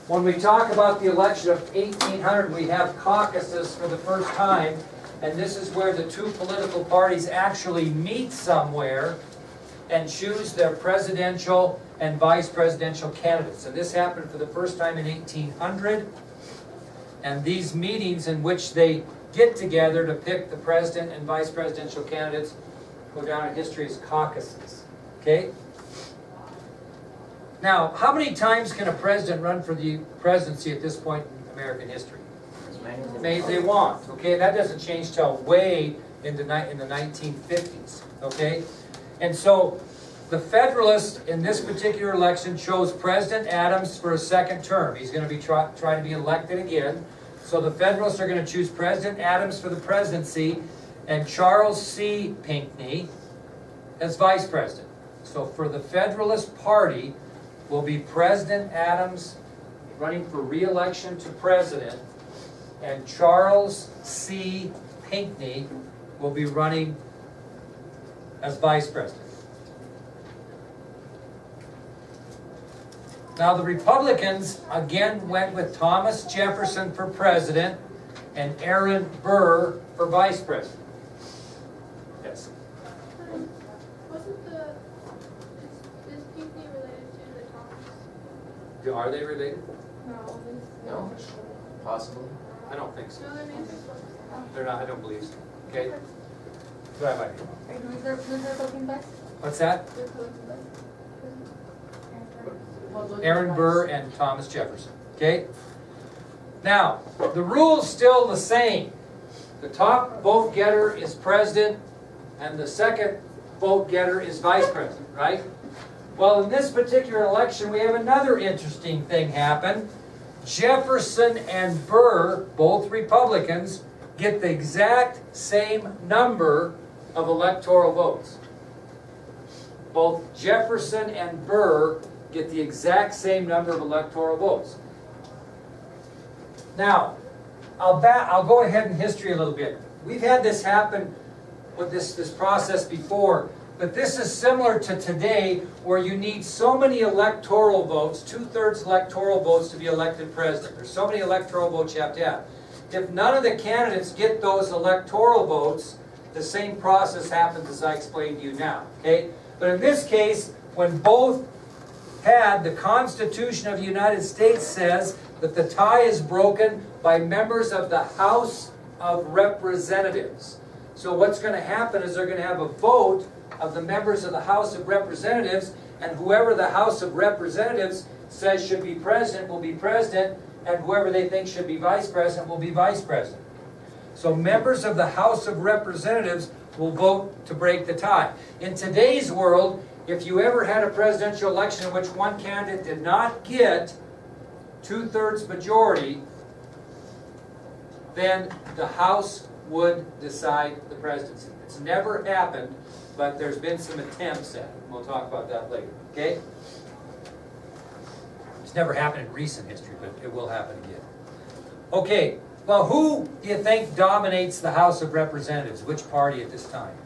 When we talk about the election of 1800, we have caucuses for the first time, and this is where the two political parties actually meet somewhere and choose their presidential and vice presidential candidates. And this happened for the first time in 1800, and these meetings in which they get together to pick the president and vice presidential candidates go down in history as caucuses. Okay? Now, how many times can a president run for the presidency at this point in American history? As Many as they want. Okay, that doesn't change till way in the 1950s. Okay, and so the Federalists in this particular election chose President Adams for a second term. He's going to be trying to be elected again. So the Federalists are going to choose President Adams for the presidency and Charles C. Pinckney as vice president. So for the Federalist Party will be President Adams running for re-election to president, and Charles C. Pinckney will be running as vice president. Now the Republicans again went with Thomas Jefferson for president and Aaron Burr for vice president. Yes. Wasn't is Pinckney related to the Thomas? Are they related? No. No, possibly. I don't think so. No, their names are They're not. I don't believe so. Okay. But I might be wrong. Who's their Republican vice? What's that? Their Republican vice? Aaron Burr and Thomas Jefferson. Okay? Now, the rule's still the same. The top vote getter is president, and the second vote getter is vice president, right? Well, in this particular election, we have another interesting thing happen. Jefferson and Burr, both Republicans, get the exact same number of electoral votes. Both Jefferson and Burr get the exact same number of electoral votes. Now, I'll go ahead in history a little bit. We've had this happen with this process before, but this is similar to today, where you need so many electoral votes, 2/3 electoral votes to be elected president. There's so many electoral votes you have to have. If none of the candidates get those electoral votes, the same process happens as I explained to you now. Okay? But in this case, when both had, the Constitution of the United States says that the tie is broken by members of the House of Representatives. So what's going to happen is they're going to have a vote of the members of the House of Representatives, and whoever the House of Representatives says should be president will be president, and whoever they think should be vice president will be vice president. So members of the House of Representatives will vote to break the tie. In today's world, if you ever had a presidential election in which one candidate did not get 2/3 majority, then the House would decide the presidency. It's never happened, but there's been some attempts at it. We'll talk about that later, okay? It's never happened in recent history, but it will happen again. Okay, well, who do you think dominates the House of Representatives? Which party at this time?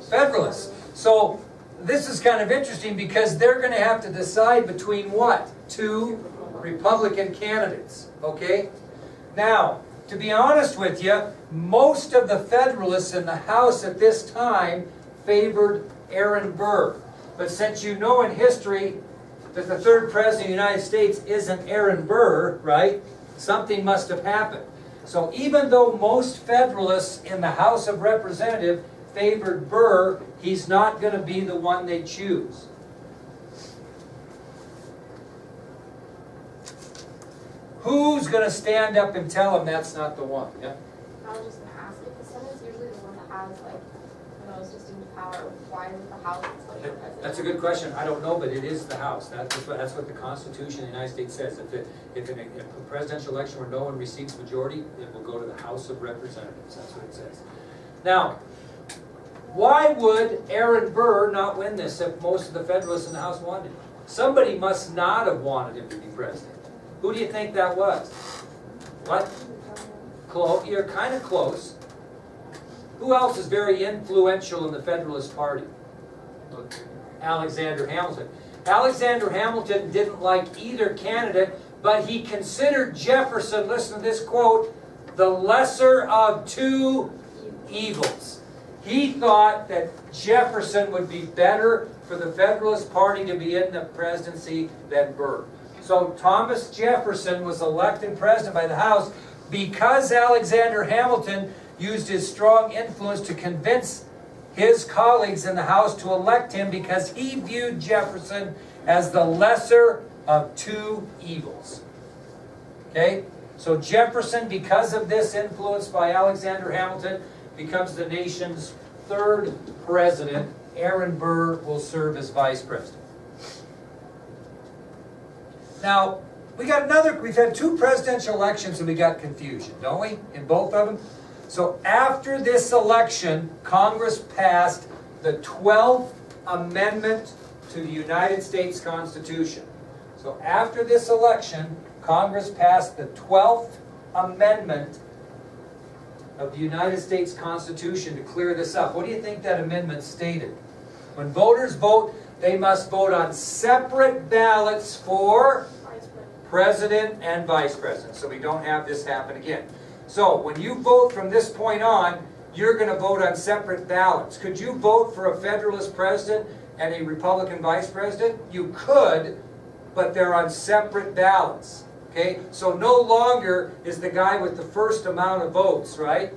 Federalists. So this is kind of interesting because they're going to have to decide between what? Two Republican candidates, okay? Now, to be honest with you, most of the Federalists in the House at this time favored Aaron Burr. But since you know in history that the third president of the United States isn't Aaron Burr, right? Something must have happened. So even though most Federalists in the House of Representatives favored Burr, he's not going to be the one they choose. Who's going to stand up and tell them that's not the one? Yeah? I was just going to ask, if the Senate is usually the one that has like the most distinct power, why is it the House that's like the president? That's a good question. I don't know, but it is the House. That's what the Constitution of the United States says. If a presidential election where no one receives majority, it will go to the House of Representatives. That's what it says. Now, why would Aaron Burr not win this if most of the Federalists in the House wanted him? Somebody must not have wanted him to be president. Who do you think that was? What? You're kind of close. Who else is very influential in the Federalist Party? Alexander Hamilton. Alexander Hamilton didn't like either candidate but he considered Jefferson, listen to this quote, the lesser of two evils. He thought that Jefferson would be better for the Federalist Party to be in the presidency than Burr. So Thomas Jefferson was elected president by the House because Alexander Hamilton used his strong influence to convince his colleagues in the House to elect him because he viewed Jefferson as the lesser of two evils. Okay? So Jefferson, because of this influence by Alexander Hamilton, becomes the nation's third president. Aaron Burr will serve as vice president. Now, we've had two presidential elections and we got confusion, don't we? In both of them? So after this election, Congress passed the 12th Amendment to the United States Constitution. So after this election, Congress passed the 12th Amendment of the United States Constitution to clear this up. What do you think that amendment stated? When voters vote, they must vote on separate ballots for president and vice president, so we don't have this happen again. So when you vote from this point on, you're going to vote on separate ballots. Could you vote for a Federalist president and a Republican vice president? You could, but they're on separate ballots. Okay, so no longer is the guy with the first amount of votes, right?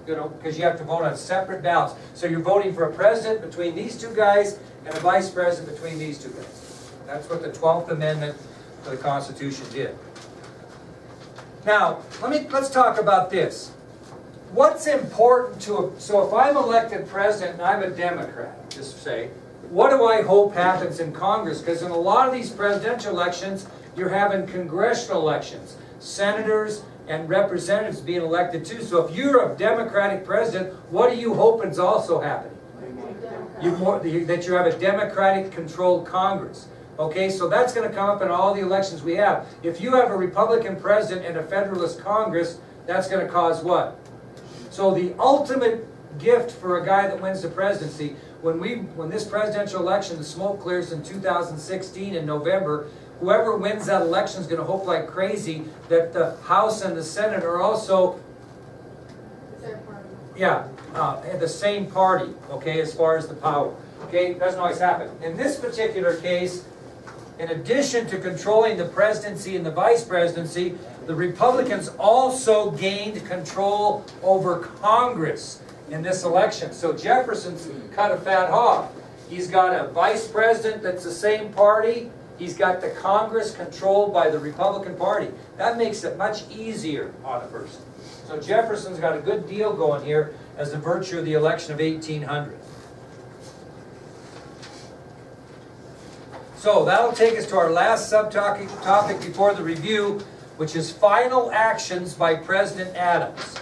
You know, because you have to vote on separate ballots. So you're voting for a president between these two guys and a vice president between these two guys. That's what the 12th Amendment to the Constitution did. Now, let's talk about this. What's important so if I'm elected president and I'm a Democrat, just say, what do I hope happens in Congress? Because in a lot of these presidential elections, you're having congressional elections, senators and representatives being elected too. So if you're a Democratic president, what are you hoping is also happening? That you have a Democratic-controlled Congress. Okay, so that's going to come up in all the elections we have. If you have a Republican president and a Federalist Congress, that's going to cause what? So the ultimate gift for a guy that wins the presidency, when this presidential election, the smoke clears in 2016 in November, whoever wins that election is going to hope like crazy that the House and the Senate are also the same party, okay, as far as the power. Okay, it doesn't always happen. In this particular case, in addition to controlling the presidency and the vice presidency, the Republicans also gained control over Congress in this election. So Jefferson's cut a fat hog. He's got a vice president that's the same party. He's got the Congress controlled by the Republican Party. That makes it much easier on a person. So Jefferson's got a good deal going here as a virtue of the election of 1800. So that'll take us to our last subtopic before the review, which is final actions by President Adams.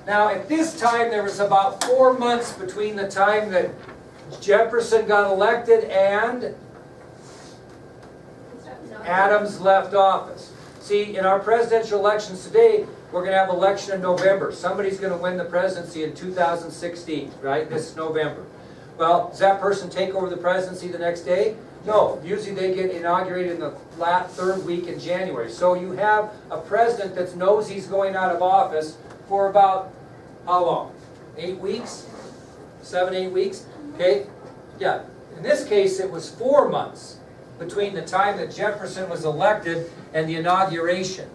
Now at this time there was about 4 months between the time that Jefferson got elected and Adams left office. See, in our presidential elections today, we're going to have an election in November. Somebody's going to win the presidency in 2016, right? This is November. Well, does that person take over the presidency the next day? No. Usually they get inaugurated in the third week in January. So you have a president that knows he's going out of office for about, how long? 8 weeks? 7, 8 weeks? Okay? Yeah. In this case, it was 4 months between the time that Jefferson was elected and the inauguration.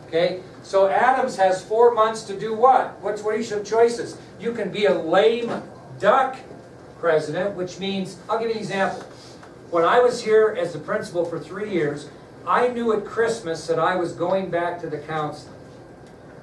Okay? So Adams has 4 months to do what? What are your choices? You can be a lame duck president, which means, I'll give you an example. When I was here as the principal for 3 years, I knew at Christmas that I was going back to the council.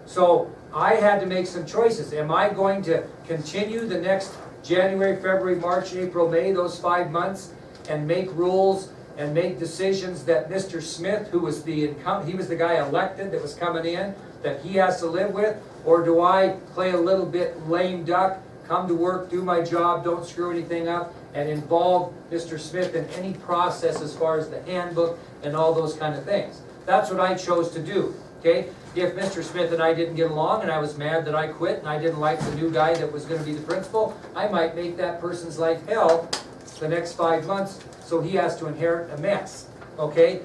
So I had to make some choices. Am I going to continue the next January, February, March, April, May, those 5 months, and make rules and make decisions that Mr. Smith, who was he was the guy elected that was coming in, that he has to live with? Or do I play a little bit lame duck, come to work, do my job, don't screw anything up, and involve Mr. Smith in any process as far as the handbook and all those kind of things? That's what I chose to do. Okay? If Mr. Smith and I didn't get along and I was mad that I quit and I didn't like the new guy that was going to be the principal, I might make that person's life hell the next 5 months, so he has to inherit a mess. Okay?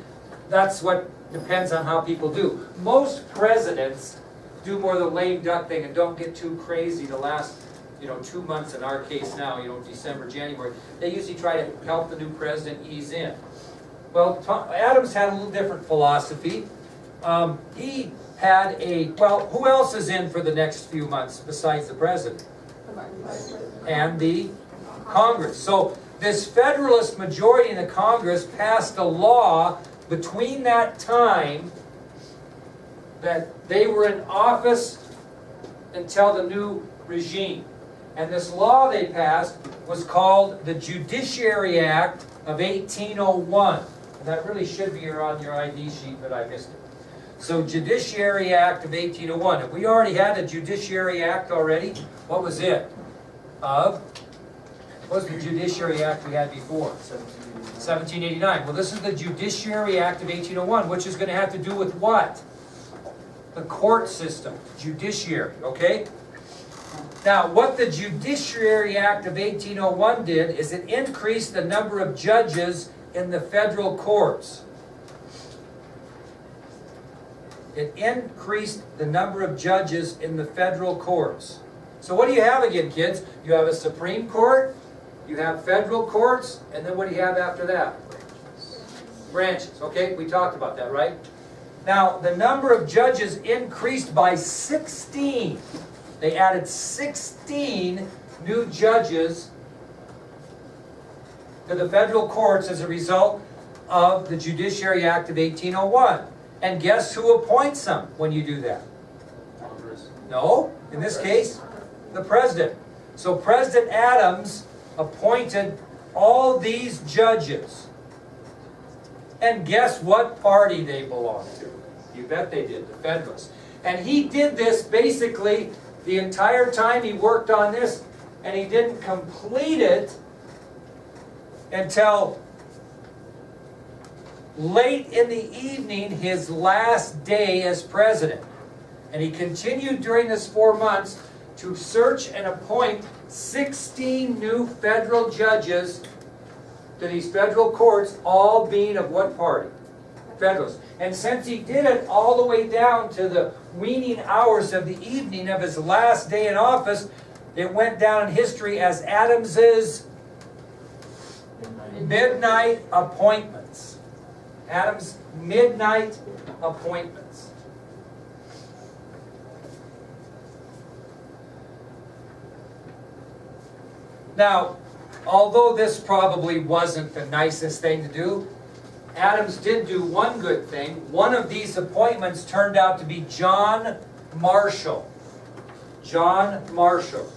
that's what depends on how people do. Most presidents do more the lame duck thing and don't get too crazy the last, 2 months in our case now, December, January. They usually try to help the new president ease in. Well, Adams had a little different philosophy. He had who else is in for the next few months besides the president? And the Congress. So this Federalist majority in the Congress passed a law between that time that they were in office until the new regime. And this law they passed was called the Judiciary Act of 1801. And that really should be on your ID sheet, but I missed it. So Judiciary Act of 1801. Have we already had a Judiciary Act already? What was it? What was the Judiciary Act we had before? 1789. Well, this is the Judiciary Act of 1801, which is going to have to do with what? The court system. Judiciary, okay? Now, what the Judiciary Act of 1801 did is it increased the number of judges in the federal courts. It increased the number of judges in the federal courts. So what do you have again, kids? You have a Supreme Court, you have federal courts, and then what do you have after that? Branches. Okay, we talked about that, right? Now, the number of judges increased by 16. They added 16 new judges to the federal courts as a result of the Judiciary Act of 1801. And guess who appoints them when you do that? Congress. No, in this case, the president. So President Adams appointed all these judges. And guess what party they belonged to? You bet they did, the Federalists. And he did this basically the entire time he worked on this, and he didn't complete it until late in the evening, his last day as president. And he continued during this 4 months to search and appoint 16 new federal judges to these federal courts, all being of what party? Federalists. And since he did it all the way down to the waning hours of the evening of his last day in office, it went down in history as Adams's midnight appointments. Adams' midnight appointments. Now, although this probably wasn't the nicest thing to do, Adams did do one good thing. One of these appointments turned out to be John Marshall. John Marshall.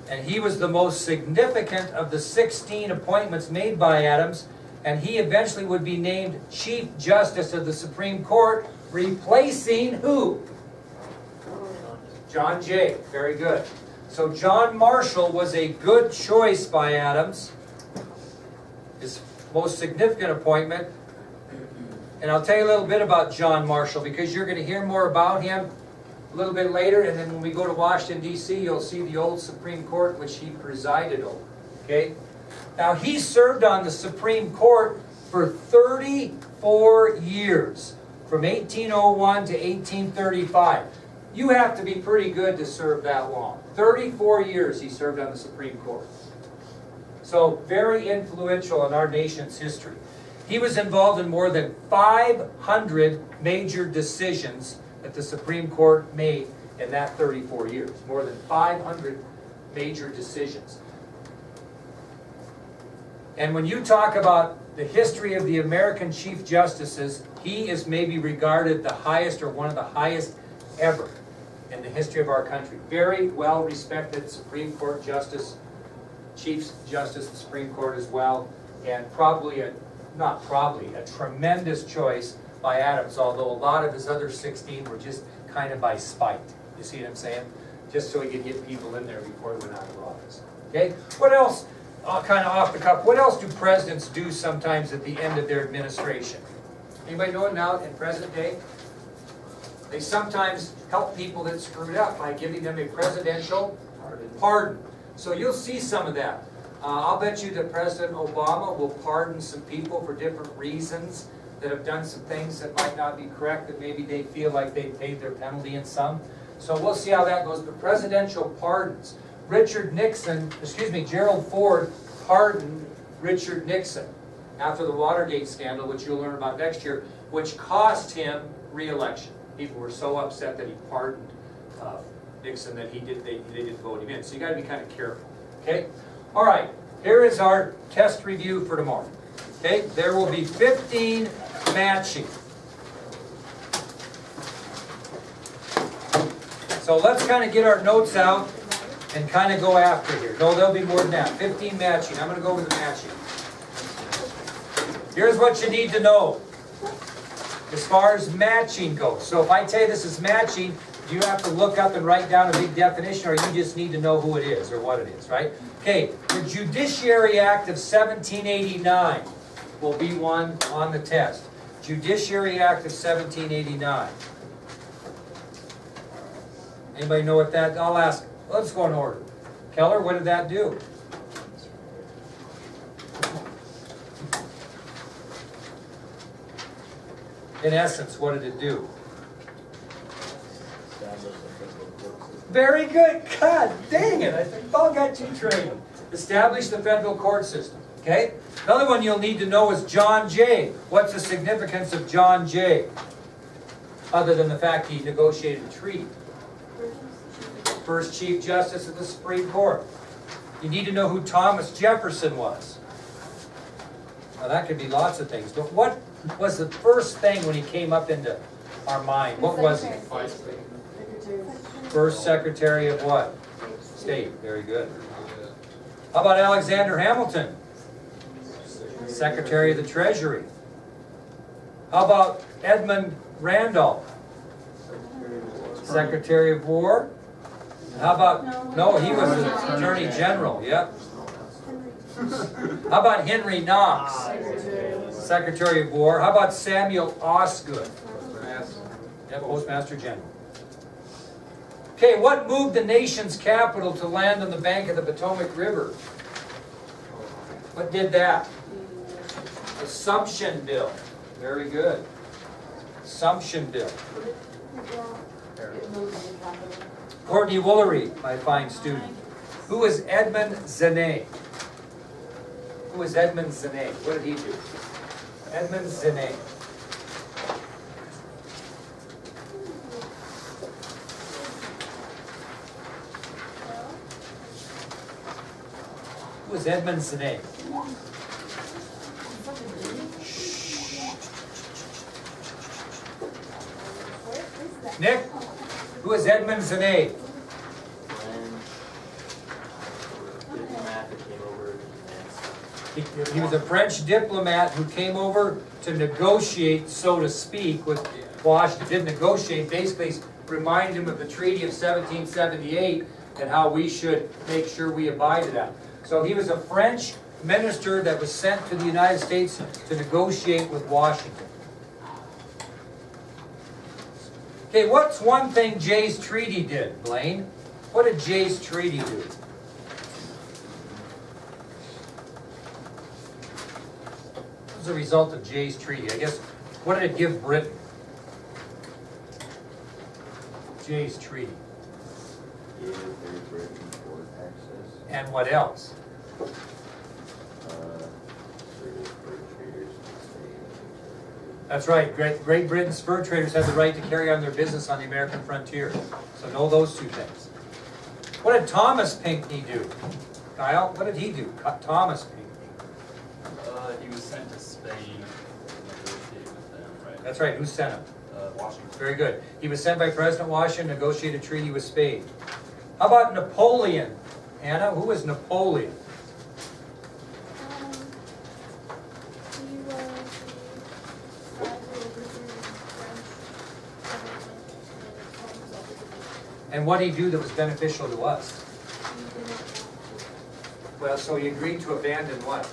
And he was the most significant of the 16 appointments made by Adams, and he eventually would be named Chief Justice of the Supreme Court, replacing who? John Jay. Very good. So John Marshall was a good choice by Adams, his most significant appointment. And I'll tell you a little bit about John Marshall, because you're going to hear more about him a little bit later, and then when we go to Washington, D.C., you'll see the old Supreme Court which he presided over. Okay? Now, he served on the Supreme Court for 34 years, from 1801 to 1835. You have to be pretty good to serve that long. 34 years he served on the Supreme Court. So, very influential in our nation's history. He was involved in more than 500 major decisions that the Supreme Court made in that 34 years. More than 500 major decisions. And when you talk about the history of the American Chief Justices, he is maybe regarded the highest or one of the highest ever in the history of our country. Very well respected Supreme Court Justice, Chief Justice of the Supreme Court as well, and a tremendous choice by Adams, although a lot of his other 16 were just kind of by spite. You see what I'm saying? Just so he could get people in there before he went out of office. Okay? What else, kind of off the cuff, what else do presidents do sometimes at the end of their administration? Anybody know it now in present day? They sometimes help people that screwed up by giving them a presidential pardon. So you'll see some of that. I'll bet you that President Obama will pardon some people for different reasons that have done some things that might not be correct, that maybe they feel like they paid their penalty in some. So we'll see how that goes. But presidential pardons. Gerald Ford pardoned Richard Nixon after the Watergate scandal, which you'll learn about next year, which cost him re-election. People were so upset that he pardoned Nixon that they didn't vote him in. So you got to be kind of careful. Okay? All right. Here is our test review for tomorrow. Okay? There will be 15 matching. So let's kind of get our notes out and kind of go after here. No, there'll be more than that. 15 matching. I'm going to go over the matching. Here's what you need to know as far as matching goes. So if I tell you this is matching, do you have to look up and write down a big definition, or you just need to know who it is or what it is, right? Okay, the Judiciary Act of 1789 will be one on the test. Judiciary Act of 1789. Anybody know what that, I'll ask, let's go in order. Keller, what did that do? In essence, what did it do? Very good. God dang it. I think I got you trained. Establish the federal court system. Okay? Another one you'll need to know is John Jay. What's the significance of John Jay? Other than the fact he negotiated a treaty. First Chief Justice of the Supreme Court. You need to know who Thomas Jefferson was. Now that could be lots of things, but what was the first thing when he came up into our mind? What was he? First Secretary of what? State. Very good. How about Alexander Hamilton? Secretary of the Treasury. How about Edmund Randolph? Secretary of War. How about, no, he was the Attorney General, yep. How about Henry Knox? Secretary of War. How about Samuel Osgood? Yep, Postmaster General. Okay, what moved the nation's capital to land on the bank of the Potomac River? What did that? Assumption Bill. Very good. Assumption Bill. Courtney Woolery, my fine student. Who is Edmund Zane? Who is Edmund Zane? What did he do? Edmund Zane. Who is Edmund Zane? Nick? Who is Edmund Zane? He was a French diplomat who came over to negotiate, so to speak, with Washington. Didn't negotiate, basically reminded him of the Treaty of 1778 and how we should make sure we abided that. So he was a French minister that was sent to the United States to negotiate with Washington. Okay, what's one thing Jay's Treaty did, Blaine? What did Jay's Treaty do? What was the result of Jay's Treaty? I guess, what did it give Britain? Jay's Treaty. And what else? That's right. Great Britain's fur traders had the right to carry on their business on the American frontier. So know those two things. What did Thomas Pinckney do? Kyle, what did he do? Thomas Pinckney. He was sent to Spain to negotiate with them, right? That's right. Who sent him? Washington. Very good. He was sent by President Washington to negotiate a treaty with Spain. How about Napoleon? Anna, who was Napoleon? He was the And what did he do that was beneficial to us? Well, so he agreed to abandon what?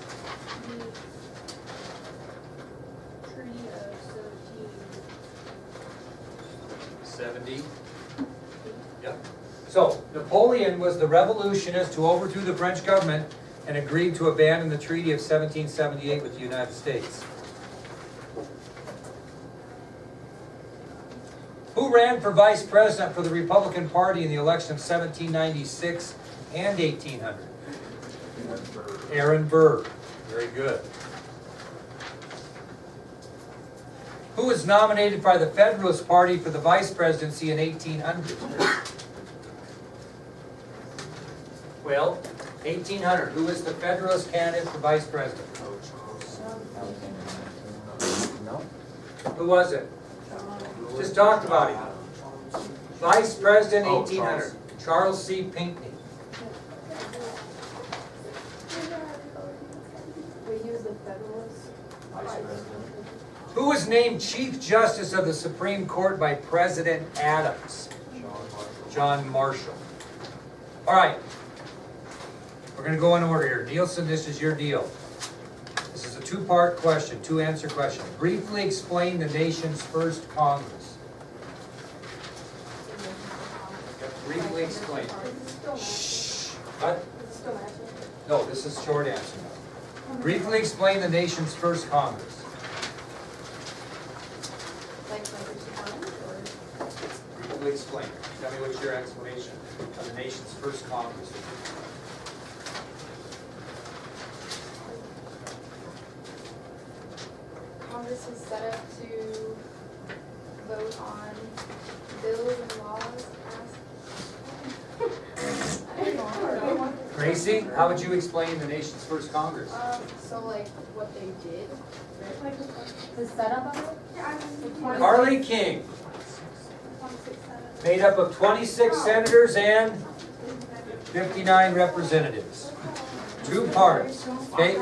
Treaty of 70. Yep. So Napoleon was the revolutionist who overthrew the French government and agreed to abandon the Treaty of 1778 with the United States? Who ran for vice president for the Republican Party in the election of 1796 and 1800? Aaron Burr. Very good. Who was nominated by the Federalist Party for the vice presidency in 1800? Well, 1800. Who was the Federalist candidate for vice president? No? Who was it? Just talked about him. Vice President, Oh, 1800. Charles C. Pinckney. We use the Federalist. Vice President. Who was named Chief Justice of the Supreme Court by President Adams? John Marshall. All right. We're going to go in order here. Nielsen, this is your deal. This is a two-part question, two-answer question. Briefly explain the nation's first Congress. Briefly explain. Shh. What? No, this is short answer. Briefly explain the nation's first Congress. Like or? Briefly explain. Tell me what's your explanation of the nation's first Congress. Congress was set up to vote on bills and laws passed. I don't know. Gracie, how would you explain the nation's first Congress? So like what they did. The setup of it? Harley King, made up of 26 senators and 59 representatives. Two parts, okay?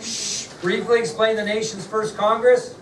Shh. Briefly explain the nation's first Congress.